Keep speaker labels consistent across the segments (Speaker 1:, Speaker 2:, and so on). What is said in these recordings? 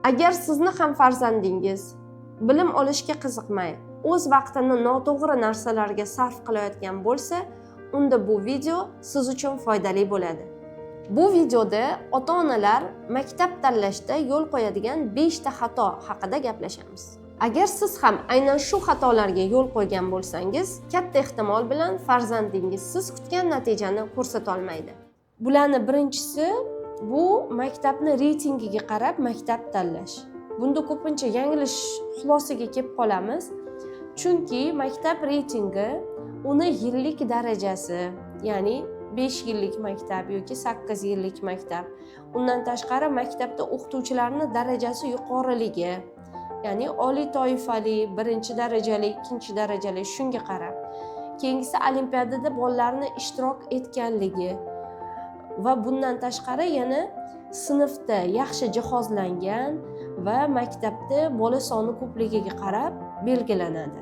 Speaker 1: Agar sizni ham farzandingiz bilim olishga qiziqmay, o'z vaqtini noto'g'ri narsalarga sarf qilayotgan bo'lsa, unda bu video siz uchun foydali bo'ladi. Bu videoda ota-onalar maktab tanlashda yo'l qo'yadigan 5 ta xato haqida gaplashamiz. Agar siz ham aynan shu xatolarga yo'l qo'ygan bo'lsangiz, katta ehtimol bilan farzandingiz siz kutgan natijani ko'rsata olmaydi. Bularning birinchisi bu maktabni reytingiga qarab maktab tanlash. Bunda ko'pincha yanglish xulosaga kelib qolamiz. Chunki maktab reytingi uni yillik darajasi, ya'ni 5 yillik maktab yoki 8 yillik maktab, undan tashqari maktabda o'qituvchilarning darajasi yuqoriligi, ya'ni oliy toifali, 1-darajali, 2-darajali shunga qarab, keyingisi olimpiadada bolalarning ishtirok etganligi va bundan tashqari yana sinfda yaxshi jihozlangan va maktabda bola soni ko'pligiga qarab belgilanadi.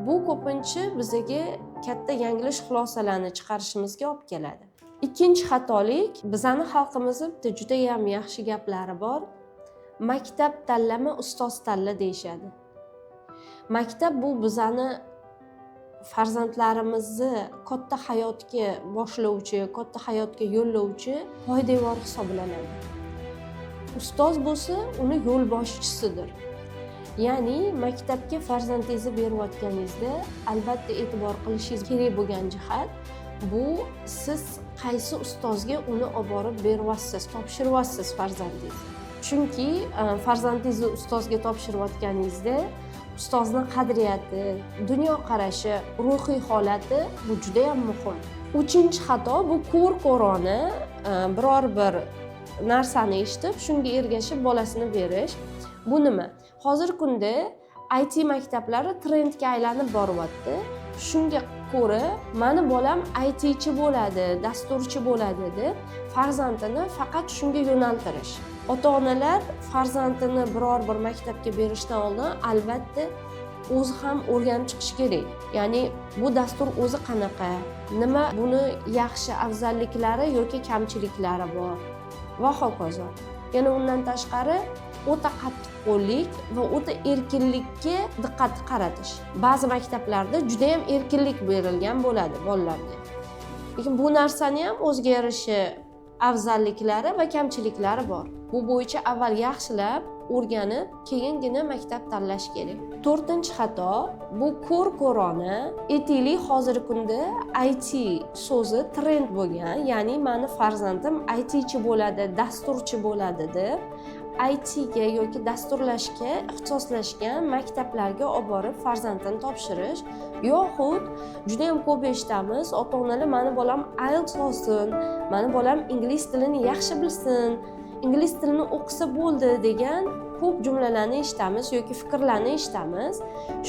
Speaker 1: Bu ko'pincha bizga katta yanglish xulosalarni chiqarishimizga olib keladi. Ikkinchi xatolik, bizning xalqimizda juda ham yaxshi gaplari bor. Maktab tanlama, ustoz tanla deyishadi. Maktab bu bizning farzandlarimizni katta hayotga boshlovchi, katta hayotga yo'llovchi poydevor hisoblanadi. Ustoz bo'lsa, uni yo'l boshchisidir. Ya'ni maktabga farzandingizni berayotganingizda albatta e'tibor qilishingiz kerak bo'lgan jihat bu siz qaysi ustozga uni olib borib beryapsiz, topshiryapsiz farzandingizni. Chunki farzandingizni ustozga topshirayotganingizda ustozning qadriyati, dunyoqarashi, ruhiy holati bu juda ham muhim. Uchinchi xato bu ko'r-ko'rona biror bir narsani eshitib, shunga ergashib bolasini berish. Bu nima? Hozir kunda IT maktablari trendga aylanib boryapti. Shunga ko'ra, mani bolam ITchi bo'ladi, dasturchi bo'ladi deb farzandini faqat shunga yo'naltirish. Ota-onalar farzandini biror bir maktabga berishdan oldin albatta o'zi ham o'rganib chiqish kerak. Ya'ni bu dastur o'zi qanaqa, nima buni yaxshi afzalliklari yoki kamchiliklari bor va hokazo. Yana undan tashqari o'ta qattiqqo'llik va o'ta erkinlikka diqqat qaratish. Ba'zi maktablarda juda ham erkinlik berilgan bo'ladi bolalarga. Lekin bu narsani ham o'ziga yarasha afzalliklari va kamchiliklari bor. Bu bo'yicha avval yaxshilab o'rganib, keyingina maktab tanlash kerak. 4-xato bu ko'r-ko'rona, aytaylik hozirgi kunda IT so'zi trend bo'lgan, ya'ni meni farzandim ITchi bo'ladi, dasturchi bo'ladi deb ITga yoki dasturlashga ixtisoslashgan maktablarga olib borib farzandini topshirish yoxud juda ham ko'p eshitamiz, ota-onalar meni bolam IELTS olsin, meni bolam ingliz tilini yaxshi bilsin, ingliz tilini o'qisa bo'ldi degan ko'p jumlalarni eshitamiz yoki fikrlarni eshitamiz.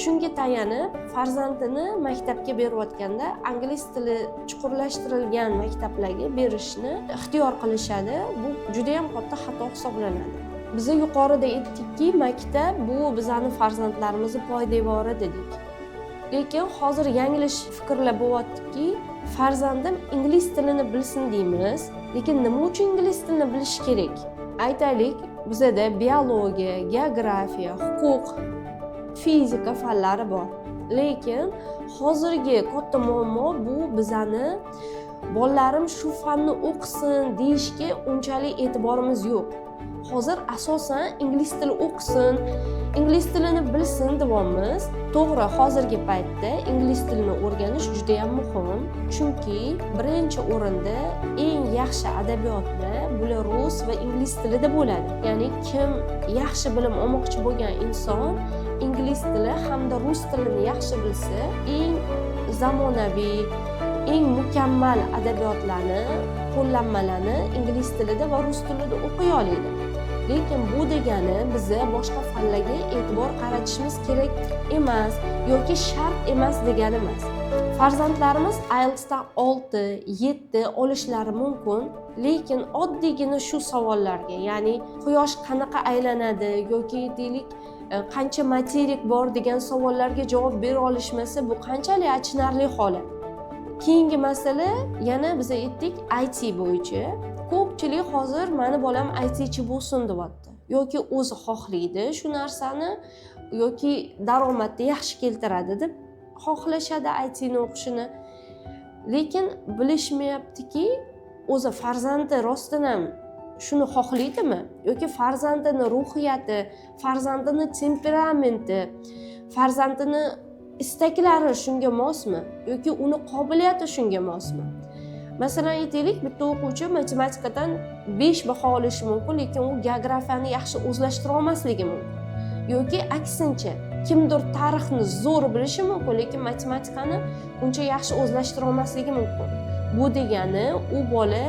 Speaker 1: Shunga tayanib farzandini maktabga berayotganda ingliz tili chuqurlashtirilgan maktablarga berishni ixtiyor qilishadi. Bu juda ham katta xato hisoblanadi. Biz yuqorida aytdikki, maktab bu bizning farzandlarimizning poydevori dedik. Lekin hozir yanglish fikrlar bo'lyaptiki, farzandim ingliz tilini bilsin deymiz, lekin nima uchun ingliz tilini bilish kerak? Aytaylik, bizda biologiya, geografiya, huquq, fizika fanlari bor. Lekin hozirgi katta muammo bu bizani bolalarim shu fanni o'qisin deyishga unchalik e'tiborimiz yo'q. Hozir asosan ingliz tili o'qisin, ingliz tilini bilsin deyapmiz. To'g'ri, hozirgi paytda ingliz tilini o'rganish juda ham muhim. Chunki birinchi o'rinda eng yaxshi adabiyotlar bular rus va ingliz tilida bo'ladi. Ya'ni kim yaxshi bilim olmoqchi bo'lgan inson ingliz tili hamda rus tilini yaxshi bilsa, eng zamonaviy, eng mukammal adabiyotlarni, qo'llanmalarni ingliz tilida va rus tilida o'qiy oladi. Lekin bu degani bizni boshqa fanlarga e'tibor qaratishimiz kerak emas yoki shart emas degani emas. Farzandlarimiz IELTSdan 6, 7 olishlari mumkin, lekin oddiygina shu savollarga, ya'ni quyosh qanaqa aylanadi yoki deylik qancha materik bor degan savollarga javob bera olishmasa, bu qanchalik achinarli holat. Keyingi masala yana biz aytdik IT bo'yicha. Ko'pchilik hozir meni bolam ITchi bo'lsin deyapti yoki o'zi xohlaydi shu narsani yoki daromadni yaxshi keltiradi deb xohlashadi ITni o'qishini. Lekin bilishmayaptiki, o'zi farzandi rostdan ham shuni xohlaydimi yoki farzandini ruhiyati, farzandini temperamenti, farzandini istaklari shunga mosmi yoki uni qobiliyati shunga mosmi? Masalan, aytaylik, bitta o'quvchi matematikadan 5 baho olishi mumkin, lekin u geografiyani yaxshi o'zlashtira olmasligi mumkin. Yoki aksincha, kimdir tarixni zo'r bilishi mumkin, lekin matematikani uncha yaxshi o'zlashtira olmasligi mumkin. Bu degani u bola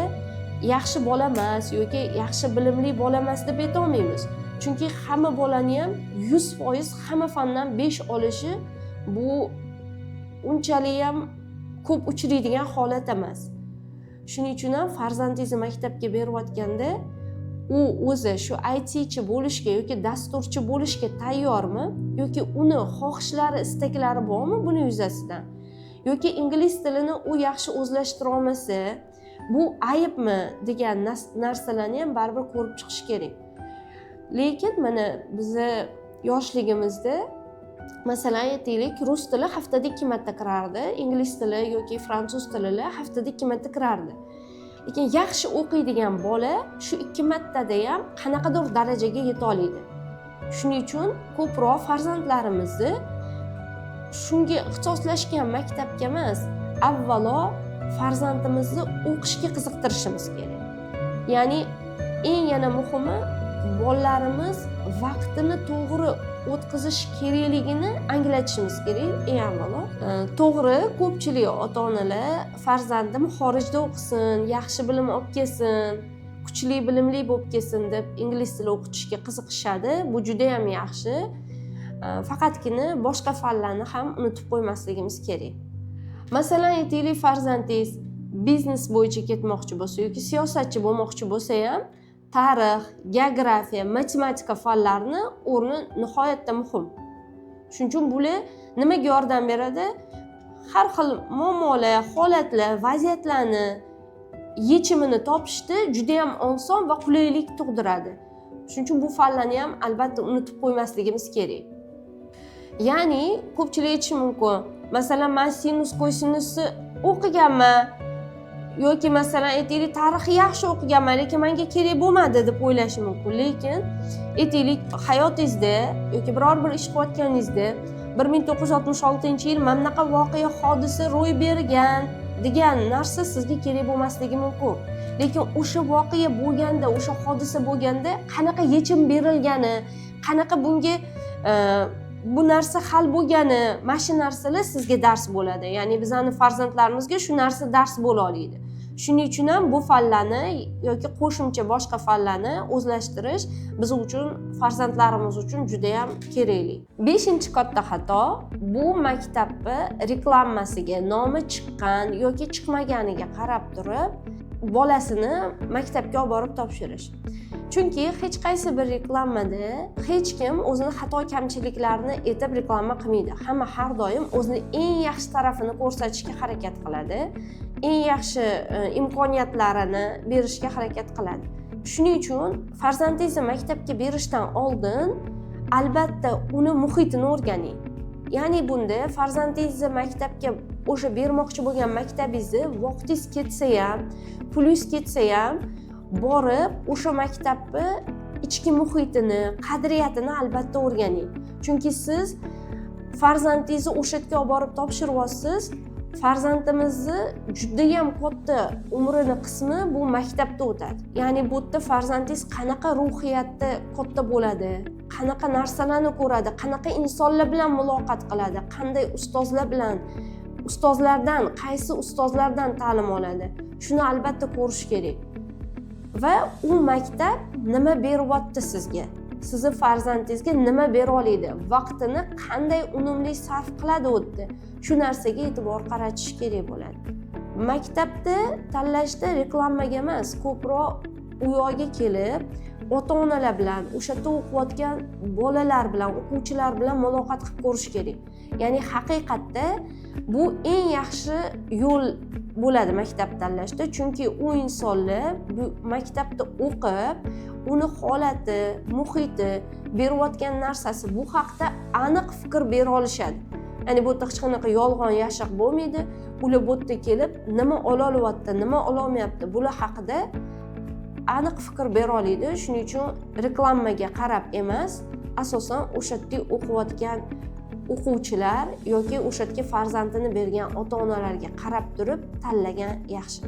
Speaker 1: yaxshi bola emas yoki yaxshi bilimli bola emas deb ayta olmaymiz. Chunki hamma bolani ham 100% hamma fandan 5 olishi bu unchalik ham ko'p uchraydigan holat emas. Shuning uchun ham farzandingizni maktabga berayotganda u o'zi shu ITchi bo'lishga yoki dasturchi bo'lishga tayyormi yoki uni xohishlari, istaklari bormi buni yuzasidan? Yoki ingliz tilini u yaxshi o'zlashtira olmasa, bu aybmi degan narsalarni ham baribir ko'rib chiqish kerak. Lekin mana bizni yoshligimizda masalan aytaylik, rus tili haftada 2 marta kirardi, ingliz tili yoki fransuz tili haftada 2 marta kirardi. Lekin yaxshi o'qiydigan bola shu 2 martada ham qanaqadir darajaga yeta oladi. Shuning uchun ko'proq farzandlarimizni shunga ixtisoslashgan maktabga emas, avvalo farzandimizni o'qishga qiziqtirishimiz kerak. Ya'ni eng yana muhimi bolalarimiz vaqtini to'g'ri o'tkazish kerakligini anglatishimiz kerak eng avvalo. To'g'ri, ko'pchilik ota-onalar farzandim xorijda o'qisin, yaxshi bilim olib kelsin, kuchli bilimli bo'lib kelsin deb ingliz tili o'qitishga qiziqishadi. Bu juda ham yaxshi. Faqatgina boshqa fanlarni ham unutib qo'ymasligimiz kerak. Masalan, aytaylik, farzandingiz biznes bo'yicha ketmoqchi bo'lsa yoki siyosatchi bo'lmoqchi bo'lsa ham tarix, geografiya, matematika fanlarini o'rni nihoyatda muhim. Shuning uchun bular nimaga yordam beradi? Har xil muammolar, holatlar, vaziyatlarni yechimini topishda juda ham oson va qulaylik tug'diradi. Shuning uchun bu fanlarni ham albatta unutib qo'ymasligimiz kerak. Ya'ni ko'pchilik aytishi mumkin, masalan, men sinus kosinusni o'qiganman yoki masalan aytaylik, tarixni yaxshi o'qiganman, lekin menga kerak bo'lmadi deb o'ylashi mumkin. Lekin aytaylik, hayotingizda yoki biror bir ish qilayotganingizda 1966-yil mana bunaqa voqea, hodisa ro'y bergan degan narsa sizga kerak bo'lmasligi mumkin. Lekin o'sha voqea bo'lganda, o'sha hodisa bo'lganda qanaqa yechim berilgani, qanaqa bunga bu narsa hal bo'lgani, mana shu narsalar sizga dars bo'ladi. Ya'ni bizning farzandlarimizga shu narsa dars bo'la oladi. Shuning uchun ham bu fanlarni yoki qo'shimcha boshqa fanlarni o'zlashtirish biz uchun, farzandlarimiz uchun juda ham kerakli. 5-katta xato bu maktabni reklamasiga, nomi chiqqan yoki chiqmaganiga qarab turib bolasini maktabga olib borib topshirish. Chunki hech qaysi bir reklamada hech kim o'zini xato kamchiliklarini aytib reklama qilmaydi. Hamma har doim o'zini eng yaxshi tarafini ko'rsatishga harakat qiladi. Eng yaxshi imkoniyatlarini berishga harakat qiladi. Shuning uchun farzandingizni maktabga berishdan oldin albatta uni muhitini o'rganing. Ya'ni bunda farzandingizni maktabga o'sha bermoqchi bo'lgan maktabingizni vaqtingiz ketsa ham, pulingiz ketsa ham borib o'sha maktabni ichki muhitini, qadriyatini albatta o'rganing. Chunki siz farzandingizni o'sha yerga olib borib topshiryapsiz. Farzandimizni juda ham katta umrini qismi bu maktabda o'tadi. Ya'ni bu yerda farzandingiz qanaqa ruhiyatda katta bo'ladi, qanaqa narsalarni ko'radi, qanaqa insonlar bilan muloqot qiladi, qanday ustozlardan, qaysi ustozlardan ta'lim oladi. Shuni albatta ko'rish kerak. Va u maktab nima beryapti sizga? Sizni farzandingizga nima bera oladi? Vaqtini qanday unumli sarf qiladi u yerda? Shu narsaga e'tibor qaratish kerak bo'ladi. Maktabda tanlashda reklamaga emas, ko'proq u yoqqa kelib, ota-onalar bilan, o'sha yerda o'qiyotgan bolalar bilan, o'quvchilar bilan muloqot qilib ko'rish kerak. Ya'ni haqiqatda bu eng yaxshi yo'l bo'ladi maktab tanlashda, chunki u insonlar bu maktabda o'qib, uni holati, muhiti, berayotgan narsasi bu haqda aniq fikr bera olishadi. Ya'ni bu yerda hech qanaqa yolg'on yashiq bo'lmaydi. Ular bu yerda kelib nima ola olyapti, nima ola olmayapti, bular haqida aniq fikr bera oladi. Shuning uchun reklamaga qarab emas, asosan o'sha yerda o'qiyotgan o'quvchilar yoki o'sha yerga farzandini bergan ota-onalarga qarab turib tanlagan yaxshi.